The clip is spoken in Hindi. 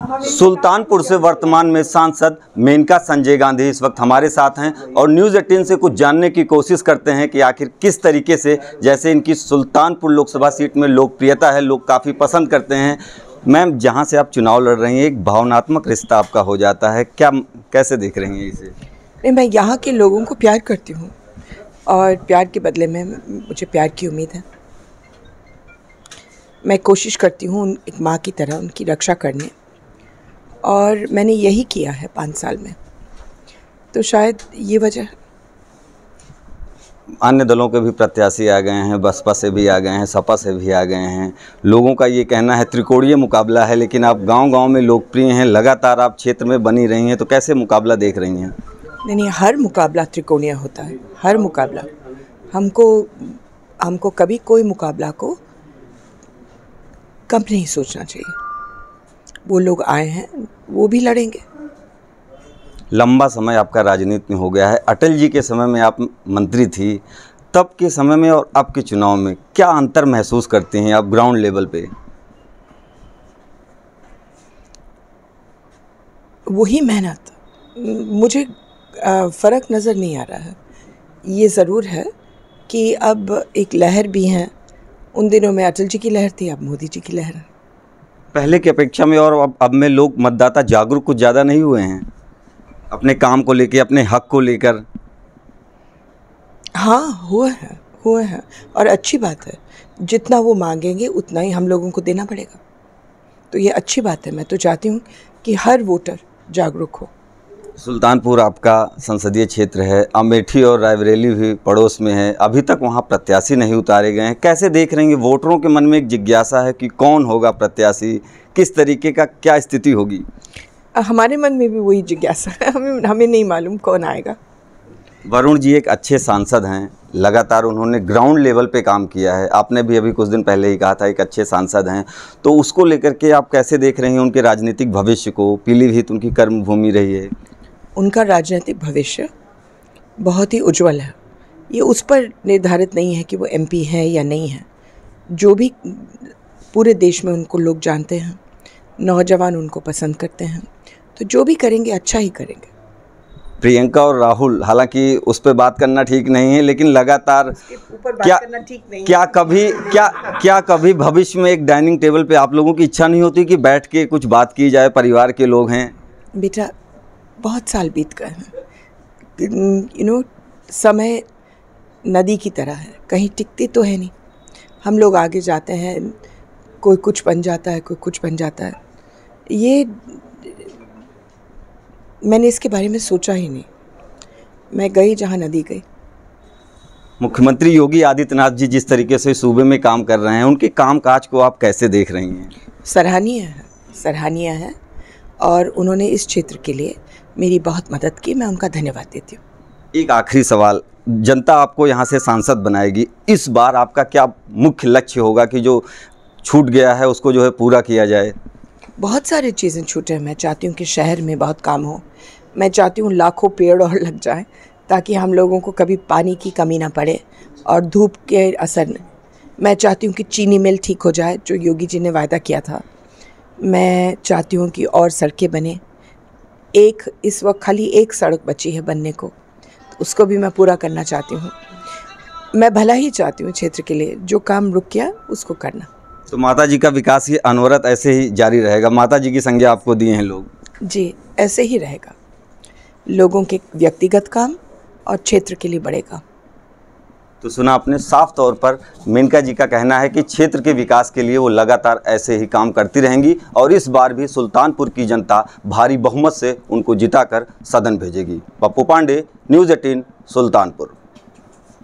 सुल्तानपुर से वर्तमान में सांसद मेनका संजय गांधी इस वक्त हमारे साथ हैं और न्यूज़ 18 से कुछ जानने की कोशिश करते हैं कि आखिर किस तरीके से, जैसे इनकी सुल्तानपुर लोकसभा सीट में लोकप्रियता है, लोग काफ़ी पसंद करते हैं। मैम, जहां से आप चुनाव लड़ रही हैं, एक भावनात्मक रिश्ता आपका हो जाता है, क्या कैसे देख रही हैं इसे? नहीं, मैं यहाँ के लोगों को प्यार करती हूँ और प्यार के बदले में मुझे प्यार की उम्मीद है। मैं कोशिश करती हूँ एक माँ की तरह उनकी रक्षा करने, और मैंने यही किया है 5 साल में, तो शायद ये वजह है। अन्य दलों के भी प्रत्याशी आ गए हैं, बसपा से भी आ गए हैं, सपा से भी आ गए हैं। लोगों का ये कहना है त्रिकोणीय मुकाबला है, लेकिन आप गांव-गांव में लोकप्रिय हैं, लगातार आप क्षेत्र में बनी रही हैं, तो कैसे मुकाबला देख रही हैं? नहीं, हर मुकाबला त्रिकोणीय होता है, हर मुकाबला। हमको कभी कोई मुकाबला को कम नहीं सोचना चाहिए। वो लोग आए हैं, वो भी लड़ेंगे। लंबा समय आपका राजनीति में हो गया है। अटल जी के समय में आप मंत्री थी, तब के समय में और अब के चुनाव में क्या अंतर महसूस करते हैं आप ग्राउंड लेवल पे? वही मेहनत, मुझे फ़र्क नज़र नहीं आ रहा है। ये ज़रूर है कि अब एक लहर भी है। उन दिनों में अटल जी की लहर थी, अब मोदी जी की लहर है। पहले की अपेक्षा में और अब में लोग मतदाता जागरूक कुछ ज़्यादा नहीं हुए हैं अपने काम को लेकर, अपने हक को लेकर? हाँ, हुआ है और अच्छी बात है। जितना वो मांगेंगे उतना ही हम लोगों को देना पड़ेगा, तो ये अच्छी बात है। मैं तो चाहती हूँ कि हर वोटर जागरूक हो। सुल्तानपुर आपका संसदीय क्षेत्र है, अमेठी और रायबरेली भी पड़ोस में है। अभी तक वहाँ प्रत्याशी नहीं उतारे गए हैं, कैसे देख रहे हैं? वोटरों के मन में एक जिज्ञासा है कि कौन होगा प्रत्याशी, किस तरीके का क्या स्थिति होगी? हमारे मन में भी वही जिज्ञासा है, हमें नहीं मालूम कौन आएगा। वरुण जी एक अच्छे सांसद हैं, लगातार उन्होंने ग्राउंड लेवल पे काम किया है। आपने भी अभी कुछ दिन पहले ही कहा था एक अच्छे सांसद हैं, तो उसको लेकर के आप कैसे देख रहे हैं उनके राजनीतिक भविष्य को? पीलीभीत उनकी कर्मभूमि रही है। उनका राजनीतिक भविष्य बहुत ही उज्जवल है। ये उस पर निर्धारित नहीं है कि वो एमपी हैं या नहीं हैं। जो भी पूरे देश में उनको लोग जानते हैं, नौजवान उनको पसंद करते हैं, तो जो भी करेंगे अच्छा ही करेंगे। प्रियंका और राहुल, हालांकि उस पर बात करना ठीक नहीं है, लेकिन लगातार क्या कभी भविष्य में एक डाइनिंग टेबल पे आप लोगों की इच्छा नहीं होती कि बैठ के कुछ बात की जाए? परिवार के लोग हैं। बेटा, बहुत साल बीत गए हैं। समय नदी की तरह है, कहीं टिकती तो है नहीं। हम लोग आगे जाते हैं, कोई कुछ बन जाता है, कोई कुछ बन जाता है। ये मैंने इसके बारे में सोचा ही नहीं। मैं गई जहाँ नदी गई। मुख्यमंत्री योगी आदित्यनाथ जी जिस तरीके से सूबे में काम कर रहे हैं, उनके कामकाज को आप कैसे देख रही हैं? सराहनीय है और उन्होंने इस क्षेत्र के लिए मेरी बहुत मदद की। मैं उनका धन्यवाद देती हूँ। एक आखिरी सवाल, जनता आपको यहाँ से सांसद बनाएगी, इस बार आपका क्या मुख्य लक्ष्य होगा कि जो छूट गया है उसको जो है पूरा किया जाए? बहुत सारी चीज़ें छूटे हैं। मैं चाहती हूँ कि शहर में बहुत काम हो। मैं चाहती हूँ लाखों पेड़ और लग जाएं, ताकि हम लोगों को कभी पानी की कमी ना पड़े और धूप के असर न। मैं चाहती हूँ कि चीनी मिल ठीक हो जाए, जो योगी जी ने वायदा किया था। मैं चाहती हूँ कि और सड़कें बने। इस वक्त खाली एक सड़क बची है बनने को, तो उसको भी मैं पूरा करना चाहती हूँ। मैं भला ही चाहती हूँ क्षेत्र के लिए, जो काम रुक गया उसको करना। तो माता जी का विकास ये अनवरत ऐसे ही जारी रहेगा? माता जी की संज्ञा आपको दिए हैं लोग? जी, ऐसे ही रहेगा। लोगों के व्यक्तिगत काम और क्षेत्र के लिए बड़े काम। तो सुना आपने, साफ तौर पर मेनका जी का कहना है कि क्षेत्र के विकास के लिए वो लगातार ऐसे ही काम करती रहेंगी और इस बार भी सुल्तानपुर की जनता भारी बहुमत से उनको जिताकर सदन भेजेगी। पप्पू पांडे, न्यूज़ 18, सुल्तानपुर।